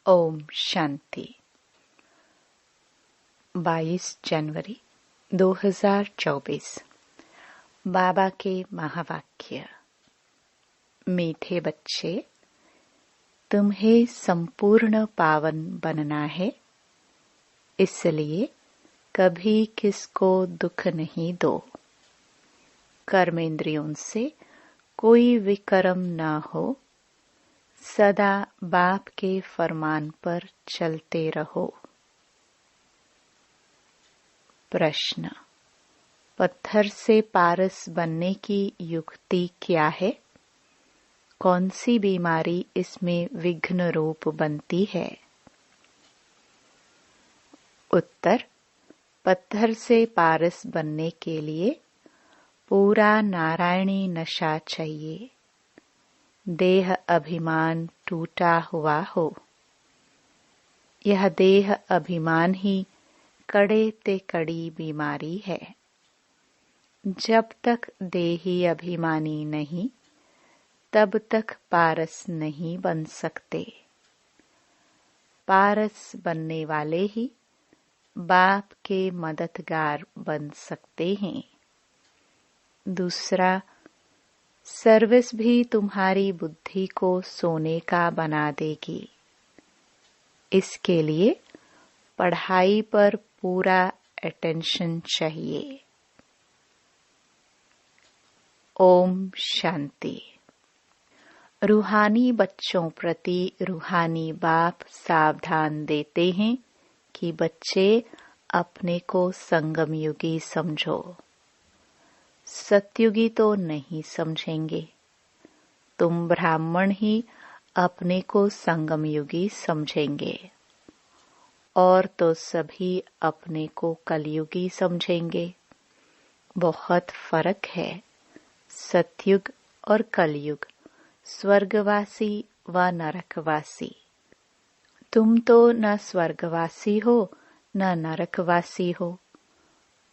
ओम शांति। 22 जनवरी 2024। बाबा के महावाक्य। मीठे बच्चे, तुम्हें संपूर्ण पावन बनना है, इसलिए कभी किसको दुख नहीं दो। कर्मेंद्रियों से कोई विकर्म न हो, सदा बाप के फरमान पर चलते रहो। प्रश्न: पत्थर से पारस बनने की युक्ति क्या है? कौन सी बीमारी इसमें विघ्न रूप बनती है? उत्तर: पत्थर से पारस बनने के लिए पूरा नारायणी नशा चाहिए। देह अभिमान टूटा हुआ हो। यह देह अभिमान ही कड़े ते कड़ी बीमारी है। जब तक देही अभिमानी नहीं, तब तक पारस नहीं बन सकते। पारस बनने वाले ही बाप के मददगार बन सकते हैं। दूसरा, सर्विस भी तुम्हारी बुद्धि को सोने का बना देगी। इसके लिए पढ़ाई पर पूरा अटेंशन चाहिए। ओम शांति। रूहानी बच्चों प्रति रूहानी बाप सावधान देते हैं कि बच्चे अपने को संगमयुगी समझो। सतयुगी तो नहीं समझेंगे। तुम ब्राह्मण ही अपने को संगमयुगी समझेंगे, और तो सभी अपने को कलयुगी समझेंगे। बहुत फर्क है सतयुग और कलयुग, स्वर्गवासी व नरकवासी। तुम तो न स्वर्गवासी हो न नरकवासी हो,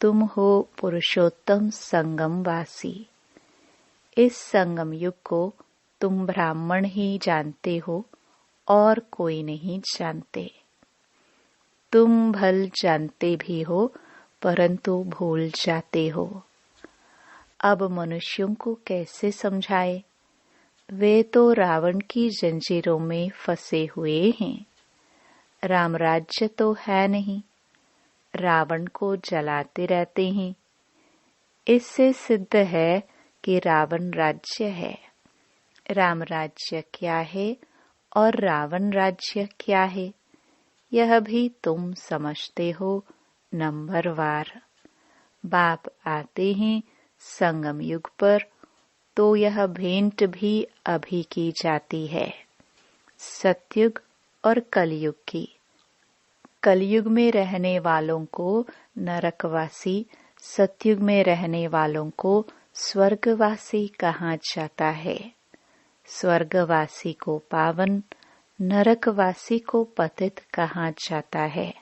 तुम हो पुरुषोत्तम संगमवासी। इस संगम युग को तुम ब्राह्मण ही जानते हो और कोई नहीं जानते। तुम भल जानते भी हो, परंतु भूल जाते हो। अब मनुष्यों को कैसे समझाए? वे तो रावण की जंजीरों में फंसे हुए हैं। राम राज्य तो है नहीं, रावण को जलाते रहते हैं। इससे सिद्ध है कि रावण राज्य है। राम राज्य क्या है और रावण राज्य क्या है, यह भी तुम समझते हो नंबरवार। बाप आते हैं संगम युग पर, तो यह भेंट भी अभी की जाती है, सतयुग और कलयुग की। कलयुग में रहने वालों को नरकवासी, सतयुग में रहने वालों को स्वर्गवासी कहा जाता है। स्वर्गवासी को पावन, नरकवासी को पतित कहा जाता है।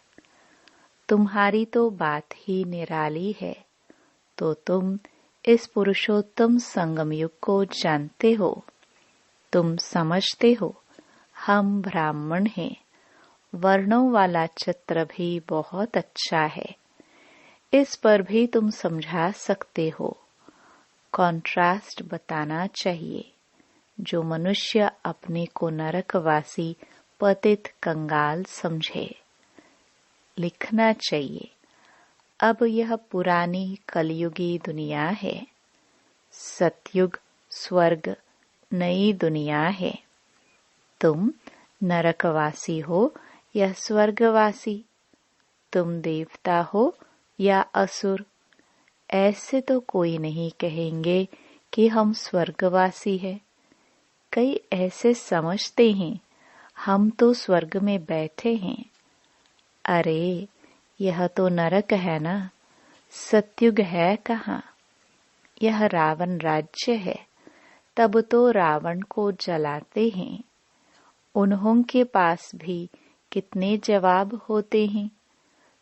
तुम्हारी तो बात ही निराली है, तो तुम इस पुरुषोत्तम संगम युग को जानते हो। तुम समझते हो हम ब्राह्मण हैं। वर्णों वाला चित्र भी बहुत अच्छा है, इस पर भी तुम समझा सकते हो। कॉन्ट्रास्ट बताना चाहिए। जो मनुष्य अपने को नरकवासी, पतित, कंगाल समझे, लिखना चाहिए। अब यह पुरानी कलयुगी दुनिया है। सतयुग स्वर्ग नई दुनिया है। तुम नरकवासी हो या स्वर्गवासी, तुम देवता हो या असुर, ऐसे तो कोई नहीं कहेंगे कि हम स्वर्गवासी हैं। कई ऐसे समझते हैं हम तो स्वर्ग में बैठे हैं। अरे, यह तो नरक है ना, सतयुग है कहाँ? यह रावण राज्य है। तब तो रावण को जलाते हैं। उन्हों के पास भी कितने जवाब होते हैं।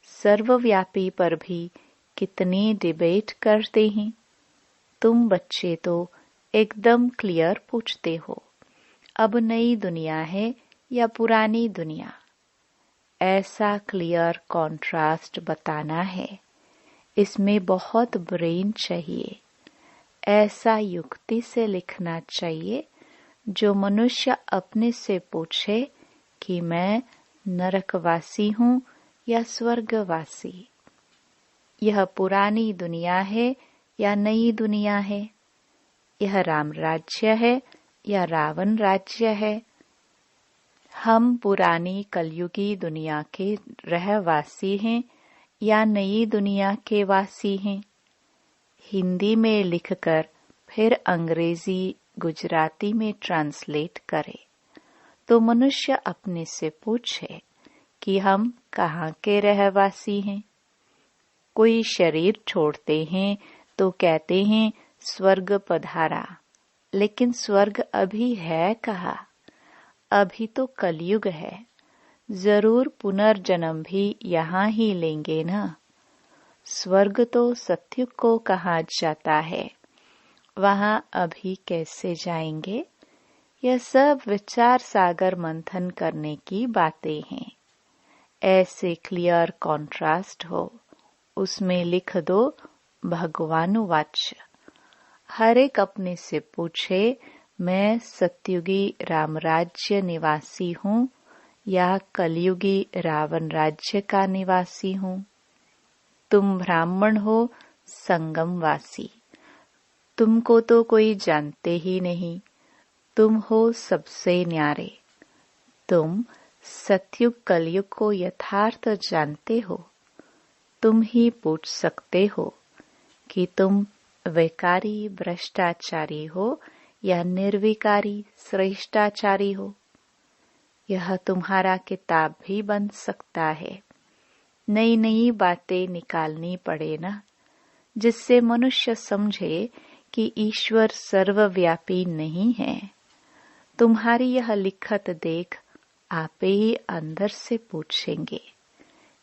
सर्वव्यापी पर भी कितने डिबेट करते हैं। तुम बच्चे तो एकदम क्लियर पूछते हो। अब नई दुनिया है या पुरानी दुनिया, ऐसा क्लियर कॉन्ट्रास्ट बताना है। इसमें बहुत ब्रेन चाहिए। ऐसा युक्ति से लिखना चाहिए जो मनुष्य अपने से पूछे कि मैं नरकवासी हूँ या स्वर्गवासी। यह पुरानी दुनिया है या नई दुनिया है? यह राम राज्य है या रावण राज्य है? हम पुरानी कलयुगी दुनिया के रहवासी हैं या नई दुनिया के वासी हैं? हिंदी में लिखकर फिर अंग्रेजी गुजराती में ट्रांसलेट करे तो मनुष्य अपने से पूछे कि हम कहाँ के रहवासी हैं। कोई शरीर छोड़ते हैं तो कहते हैं स्वर्ग पधारा, लेकिन स्वर्ग अभी है कहाँ? अभी तो कलयुग है। जरूर पुनर्जन्म भी यहाँ ही लेंगे ना। स्वर्ग तो सतयुग को कहा जाता है, वहाँ अभी कैसे जाएंगे? यह सब विचार सागर मंथन करने की बातें हैं। ऐसे क्लियर कॉन्ट्रास्ट हो, उसमें लिख दो भगवानुवाच। हर एक अपने से पूछे मैं सतयुगी रामराज्य निवासी हूँ या कलयुगी रावण राज्य का निवासी हूँ। तुम ब्राह्मण हो संगमवासी, तुमको तो कोई जानते ही नहीं। तुम हो सबसे न्यारे। तुम सतयुग कलयुग को यथार्थ जानते हो। तुम ही पूछ सकते हो कि तुम विकारी भ्रष्टाचारी हो या निर्विकारी श्रेष्ठाचारी हो। यह तुम्हारा किताब भी बन सकता है। नई नई बातें निकालनी पड़े ना, जिससे मनुष्य समझे कि ईश्वर सर्वव्यापी नहीं है। तुम्हारी यह लिखत देख आप ही अंदर से पूछेंगे।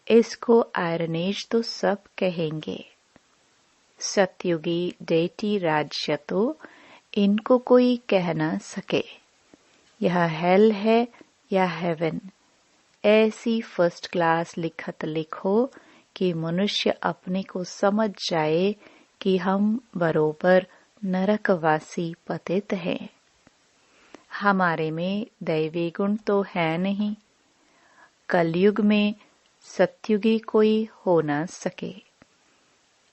इसको आयरनेज तो सब कहेंगे। सतयुगी डेटी राज्य तो इनको कोई कह न सके। यह हेल है या हेवन, ऐसी फर्स्ट क्लास लिखत लिखो कि मनुष्य अपने को समझ जाए कि हम बरोबर नरकवासी पतित हैं। हमारे में दैवी गुण तो है नहीं। कलयुग में सतयुगी कोई हो न सके।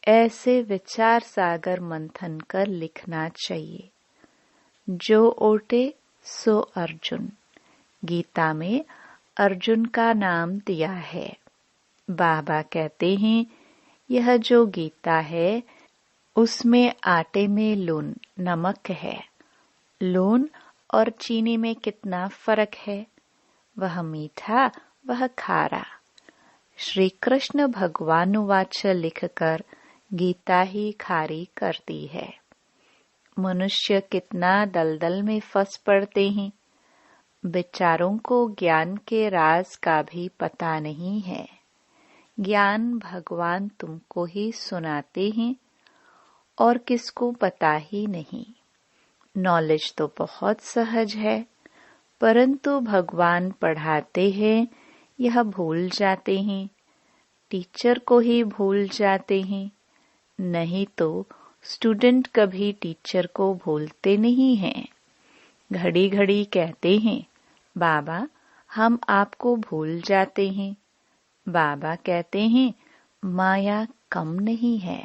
ऐसे विचार सागर मंथन कर लिखना चाहिए। जो ओटे सो अर्जुन। गीता में अर्जुन का नाम दिया है। बाबा कहते हैं यह जो गीता है उसमें आटे में लून नमक है। लून और चीनी में कितना फर्क है? वह मीठा, वह खारा। श्री कृष्ण भगवानुवाच लिखकर गीता ही खारी करती है। मनुष्य कितना दलदल में फंस पड़ते हैं। विचारों को ज्ञान के राज का भी पता नहीं है। ज्ञान भगवान तुमको ही सुनाते हैं और किसको पता ही नहीं। नॉलेज तो बहुत सहज है, परंतु भगवान पढ़ाते हैं यह भूल जाते हैं। टीचर को ही भूल जाते हैं। नहीं तो स्टूडेंट कभी टीचर को भूलते नहीं हैं। घड़ी घड़ी कहते हैं बाबा हम आपको भूल जाते हैं। बाबा कहते हैं माया कम नहीं है।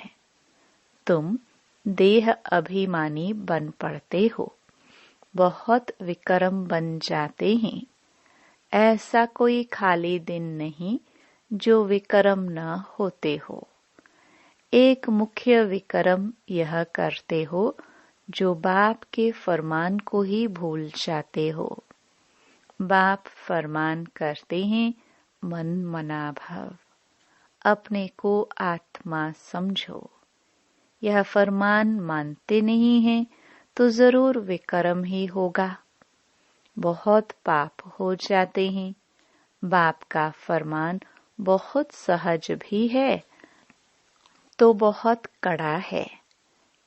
तुम देह अभिमानी बन पड़ते हो, बहुत विक्रम बन जाते हैं। ऐसा कोई खाली दिन नहीं जो विक्रम न होते हो। एक मुख्य विक्रम यह करते हो जो बाप के फरमान को ही भूल जाते हो। बाप फरमान करते हैं मन मना भव, अपने को आत्मा समझो। यह फरमान मानते नहीं हैं तो जरूर विक्रम ही होगा। बहुत पाप हो जाते हैं। बाप का फरमान बहुत सहज भी है तो बहुत कड़ा है।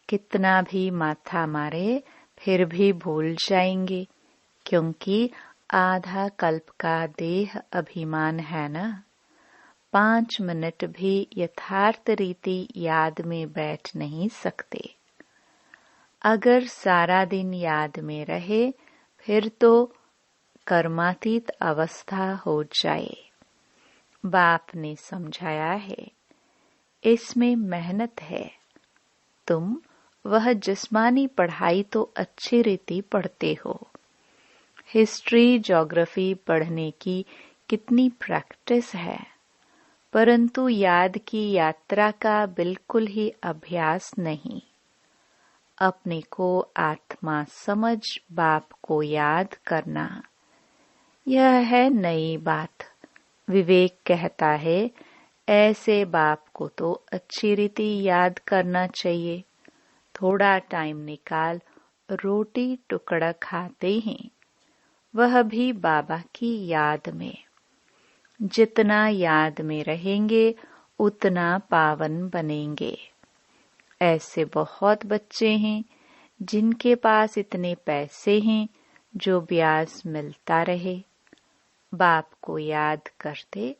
कितना भी माथा मारे फिर भी भूल जाएंगे, क्योंकि आधा कल्प का देह अभिमान है ना। 5 मिनट भी यथार्थ रीति याद में बैठ नहीं सकते। अगर सारा दिन याद में रहे फिर तो कर्मातीत अवस्था हो जाए। बाप ने समझाया है, इसमें मेहनत है। तुम वह जिस्मानी पढ़ाई तो अच्छी रीति पढ़ते हो। हिस्ट्री ज्योग्राफी पढ़ने की कितनी प्रैक्टिस है, परंतु याद की यात्रा का बिल्कुल ही अभ्यास नहीं। अपने को आत्मा समझ बाप को याद करना, यह है नई बात। विवेक कहता है, ऐसे बाप को तो अच्छी रीति याद करना चाहिए। थोड़ा टाइम निकाल रोटी टुकड़ा खाते हैं, वह भी बाबा की याद में। जितना याद में रहेंगे उतना पावन बनेंगे। ऐसे बहुत बच्चे हैं जिनके पास इतने पैसे हैं जो ब्याज मिलता रहे। बाप को याद करते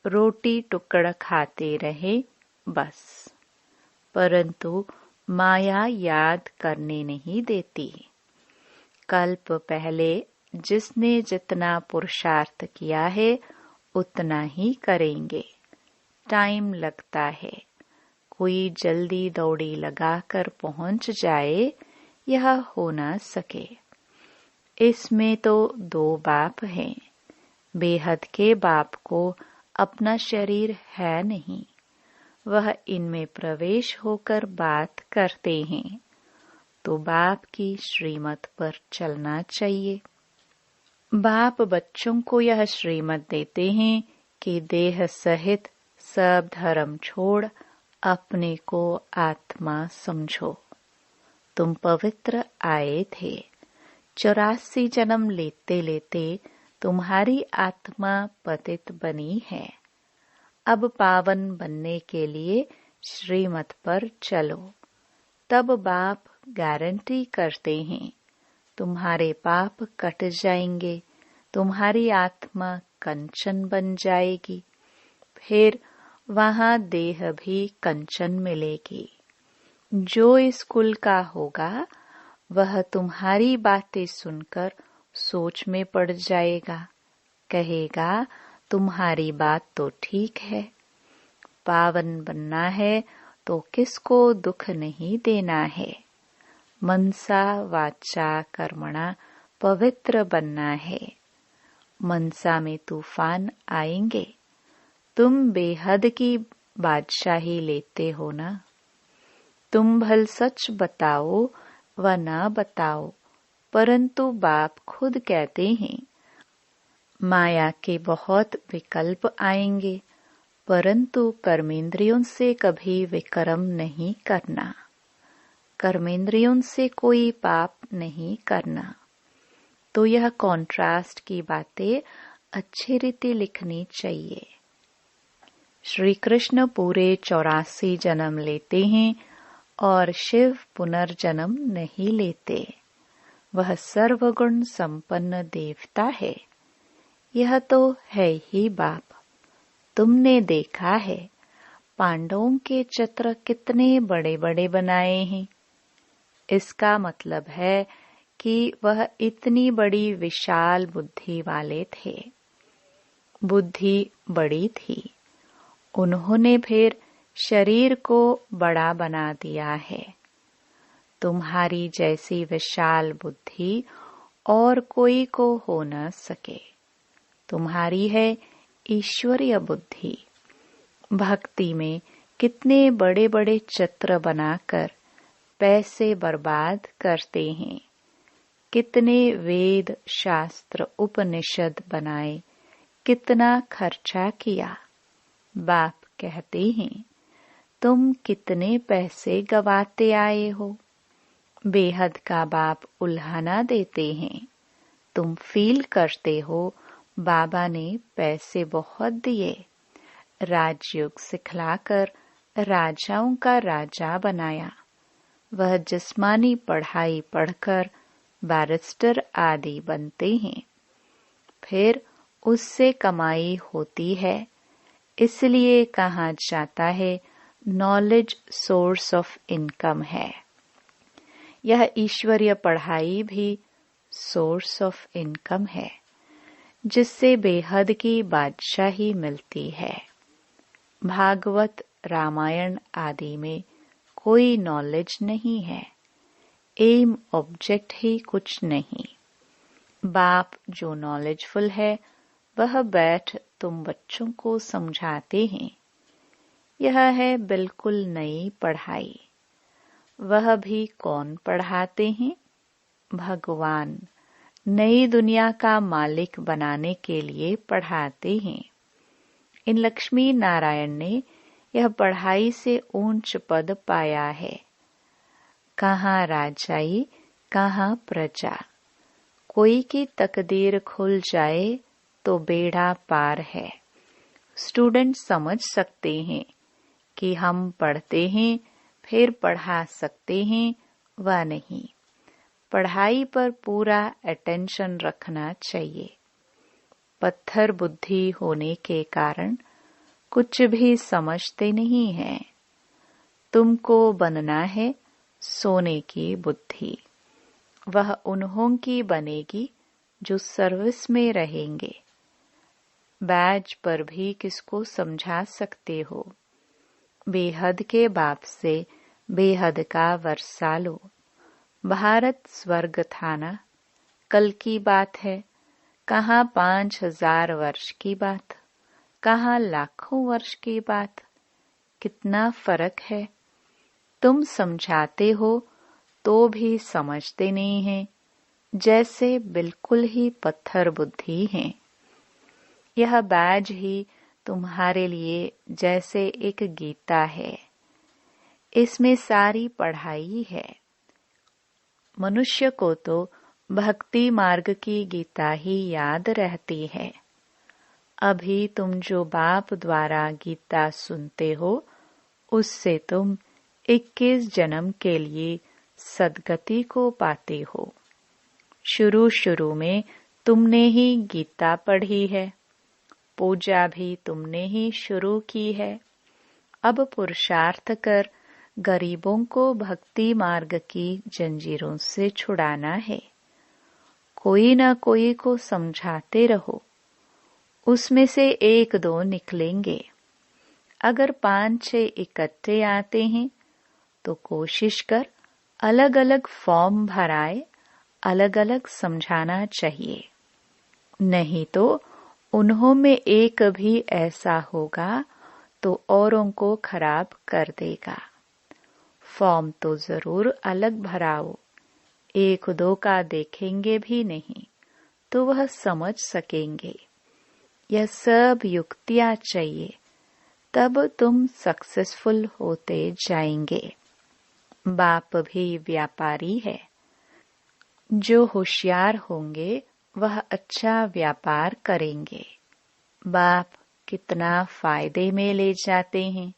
रोटी टुकड़ा खाते रहे बस, परंतु माया याद करने नहीं देती। कल्प पहले जिसने जितना पुरुषार्थ किया है उतना ही करेंगे। टाइम लगता है। कोई जल्दी दौड़ी लगाकर पहुंच जाए, यह हो ना सके। इसमें तो 2 बाप हैं। बेहद के बाप को अपना शरीर है नहीं, वह इनमें प्रवेश होकर बात करते हैं, तो बाप की श्रीमत पर चलना चाहिए। बाप बच्चों को यह श्रीमत देते हैं कि देह सहित सब धर्म छोड़ अपने को आत्मा समझो। तुम पवित्र आए थे। 84 जन्म लेते लेते तुम्हारी आत्मा पतित बनी है। अब पावन बनने के लिए श्रीमत पर चलो। तब बाप गारंटी करते हैं, तुम्हारे पाप कट जाएंगे, तुम्हारी आत्मा कंचन बन जाएगी। फिर वहां देह भी कंचन मिलेगी। जो इस कुल का होगा वह तुम्हारी बातें सुनकर सोच में पड़ जाएगा। कहेगा, तुम्हारी बात तो ठीक है। पावन बनना है तो किसको दुख नहीं देना है। मनसा वाचा कर्मणा पवित्र बनना है। मनसा में तूफान आएंगे। तुम बेहद की बादशाही लेते हो ना। तुम भल सच बताओ व ना बताओ, परंतु बाप खुद कहते हैं, माया के बहुत विकल्प आएंगे, परंतु कर्मेंद्रियों से कभी विक्रम नहीं करना। कर्मेंद्रियों से कोई पाप नहीं करना। तो यह कॉन्ट्रास्ट की बातें अच्छी रीति लिखनी चाहिए। श्री कृष्ण पूरे 84 जन्म लेते हैं और शिव पुनर्जन्म नहीं लेते। वह सर्वगुण संपन्न देवता है। यह तो है ही बाप। तुमने देखा है पांडवों के चित्र कितने बड़े बड़े बनाए हैं। इसका मतलब है कि वह इतनी बड़ी विशाल बुद्धि वाले थे। बुद्धि बड़ी थी, उन्होंने फिर शरीर को बड़ा बना दिया है। तुम्हारी जैसी विशाल बुद्धि और कोई को हो न सके। तुम्हारी है ईश्वरीय बुद्धि। भक्ति में कितने बड़े बड़े चित्र बनाकर पैसे बर्बाद करते हैं। कितने वेद शास्त्र उपनिषद बनाए, कितना खर्चा किया। बाप कहते हैं, तुम कितने पैसे गवाते आए हो। बेहद का बाप उल्हाना देते हैं। तुम फील करते हो बाबा ने पैसे बहुत दिए। राजयोग सिखलाकर राजाओं का राजा बनाया। वह जिस्मानी पढ़ाई पढ़कर बैरिस्टर आदि बनते हैं। फिर उससे कमाई होती है। इसलिए कहा जाता है नॉलेज सोर्स ऑफ इनकम है। यह ईश्वरीय पढ़ाई भी सोर्स ऑफ इनकम है, जिससे बेहद की बादशाही मिलती है। भागवत, रामायण आदि में कोई नॉलेज नहीं है, एम ऑब्जेक्ट ही कुछ नहीं। बाप जो नॉलेजफुल है वह बैठ तुम बच्चों को समझाते हैं। यह है बिल्कुल नई पढ़ाई। वह भी कौन पढ़ाते हैं? भगवान नई दुनिया का मालिक बनाने के लिए पढ़ाते हैं। इन लक्ष्मी नारायण ने यह पढ़ाई से ऊंच पद पाया है। कहाँ राजाई, कहाँ प्रजा। कोई की तकदीर खुल जाए तो बेड़ा पार है। स्टूडेंट समझ सकते हैं कि हम पढ़ते हैं फिर पढ़ा सकते हैं, व नहीं। पढ़ाई पर पूरा अटेंशन रखना चाहिए। पत्थर बुद्धि होने के कारण कुछ भी समझते नहीं हैं। तुमको बनना है सोने की बुद्धि। वह उन्हों की बनेगी जो सर्विस में रहेंगे। बैज पर भी किसको समझा सकते हो? बेहद के बाप से बेहद का वर्षा लो। भारत स्वर्ग था ना, कल की बात है। कहाँ 5000 वर्ष की बात, कहाँ लाखों वर्ष की बात। कितना फर्क है। तुम समझाते हो तो भी समझते नहीं हैं, जैसे बिल्कुल ही पत्थर बुद्धि हैं। यह बैज ही तुम्हारे लिए जैसे एक गीता है। इसमें सारी पढ़ाई है। मनुष्य को तो भक्ति मार्ग की गीता ही याद रहती है। अभी तुम जो बाप द्वारा गीता सुनते हो, उससे तुम 21 जन्म के लिए सद्गति को पाते हो। शुरू शुरू में तुमने ही गीता पढ़ी है, पूजा भी तुमने ही शुरू की है। अब पुरुषार्थ कर गरीबों को भक्ति मार्ग की जंजीरों से छुड़ाना है। कोई न कोई को समझाते रहो, उसमें से 1-2 निकलेंगे। अगर 5-6 इकट्ठे आते हैं तो कोशिश कर अलग अलग फॉर्म भराए, अलग अलग समझाना चाहिए। नहीं तो उन्हों में एक भी ऐसा होगा तो औरों को खराब कर देगा। फॉर्म तो जरूर अलग भराओ। 1-2 का देखेंगे भी नहीं तो वह समझ सकेंगे। यह सब युक्तियां चाहिए, तब तुम सक्सेसफुल होते जाएंगे। बाप भी व्यापारी है। जो होशियार होंगे वह अच्छा व्यापार करेंगे। बाप कितना फायदे में ले जाते हैं।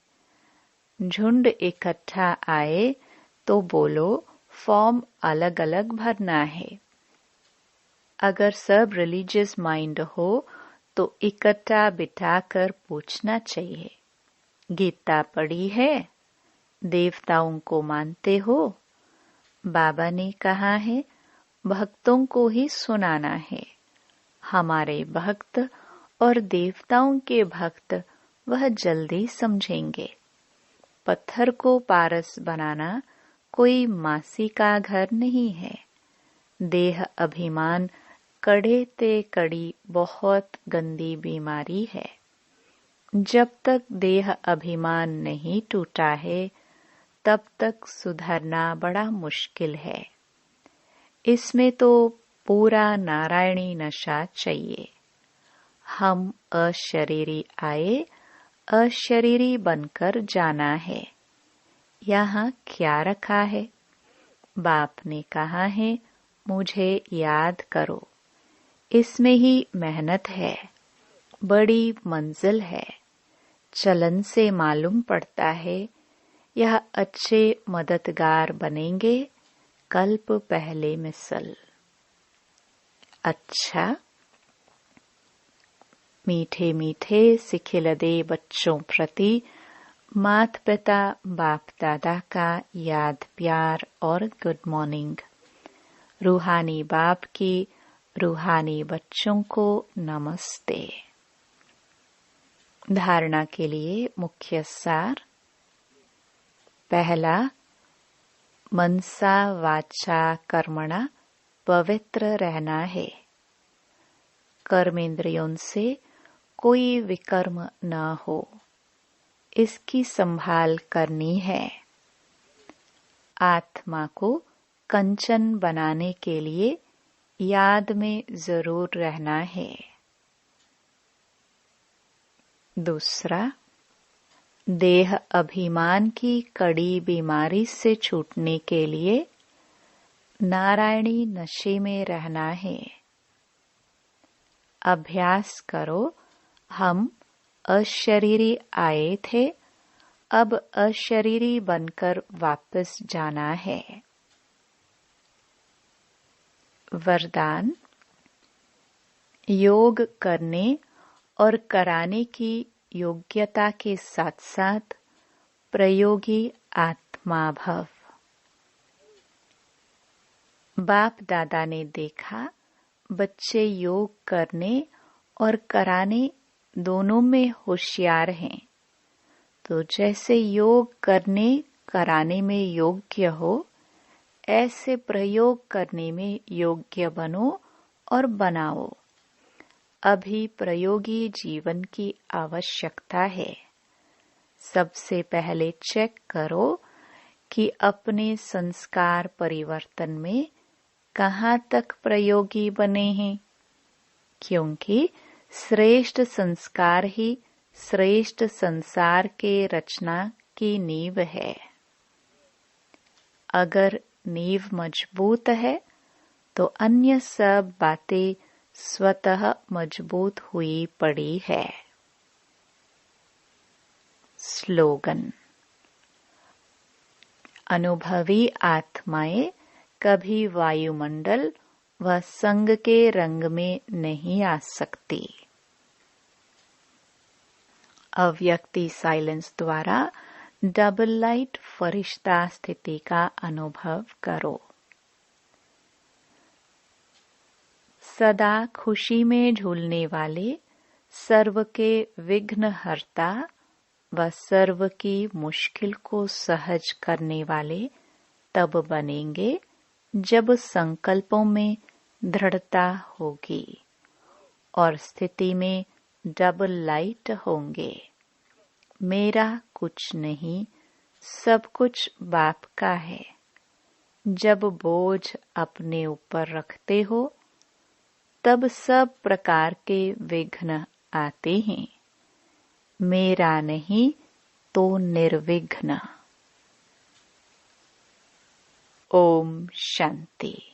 झुंड इकट्ठा आए तो बोलो फॉर्म अलग अलग भरना है। अगर सब रिलीजियस माइंड हो तो इकट्ठा बिठाकर पूछना चाहिए, गीता पढ़ी है? देवताओं को मानते हो? बाबा ने कहा है भक्तों को ही सुनाना है। हमारे भक्त और देवताओं के भक्त वह जल्दी समझेंगे। पत्थर को पारस बनाना कोई मासी का घर नहीं है। देह अभिमान कड़े ते कड़ी बहुत गंदी बीमारी है। जब तक देह अभिमान नहीं टूटा है तब तक सुधरना बड़ा मुश्किल है। इसमें तो पूरा नारायणी नशा चाहिए। हम अशरीरी आए, अशरीरी बनकर जाना है। यहाँ क्या रखा है? बाप ने कहा है मुझे याद करो। इसमें ही मेहनत है, बड़ी मंजिल है। चलन से मालूम पड़ता है यह अच्छे मददगार बनेंगे कल्प पहले मिसल। अच्छा, मीठे मीठे सिखिलदे बच्चों प्रति माता पिता बाप दादा का याद प्यार और गुड मॉर्निंग। रूहानी बाप की रूहानी बच्चों को नमस्ते। धारणा के लिए मुख्य सार। पहला, मनसा वाचा कर्मणा पवित्र रहना है। कर्मेंद्रियों से कोई विकर्म न हो, इसकी संभाल करनी है। आत्मा को कंचन बनाने के लिए याद में जरूर रहना है। दूसरा, देह अभिमान की कड़ी बीमारी से छूटने के लिए नारायणी नशे में रहना है। अभ्यास करो, हम अशरीरी आए थे, अब अशरीरी बनकर वापस जाना है। वरदान। योग करने और कराने की योग्यता के साथ साथ प्रयोगी आत्मा भव। बाप दादा ने देखा बच्चे योग करने और कराने दोनों में होशियार हैं, तो जैसे योग करने कराने में योग्य हो, ऐसे प्रयोग करने में योग्य बनो और बनाओ। अभी प्रयोगी जीवन की आवश्यकता है। सबसे पहले चेक करो कि अपने संस्कार परिवर्तन में कहाँ तक प्रयोगी बने हैं, क्योंकि श्रेष्ठ संस्कार ही श्रेष्ठ संसार के रचना की नींव है। अगर नींव मजबूत है तो अन्य सब बातें स्वतः मजबूत हुई पड़ी है। स्लोगन। अनुभवी आत्माएं कभी वायुमंडल व संग के रंग में नहीं आ सकती। अव्यक्ति साइलेंस द्वारा डबल लाइट फरिश्ता स्थिति का अनुभव करो। सदा खुशी में झूलने वाले सर्व के विघ्न हरता व सर्व की मुश्किल को सहज करने वाले तब बनेंगे जब संकल्पों में दृढ़ता होगी और स्थिति में डबल लाइट होंगे। मेरा कुछ नहीं, सब कुछ बाप का है। जब बोझ अपने ऊपर रखते हो तब सब प्रकार के विघ्न आते हैं। मेरा नहीं तो निर्विघ्न। ओम शांति।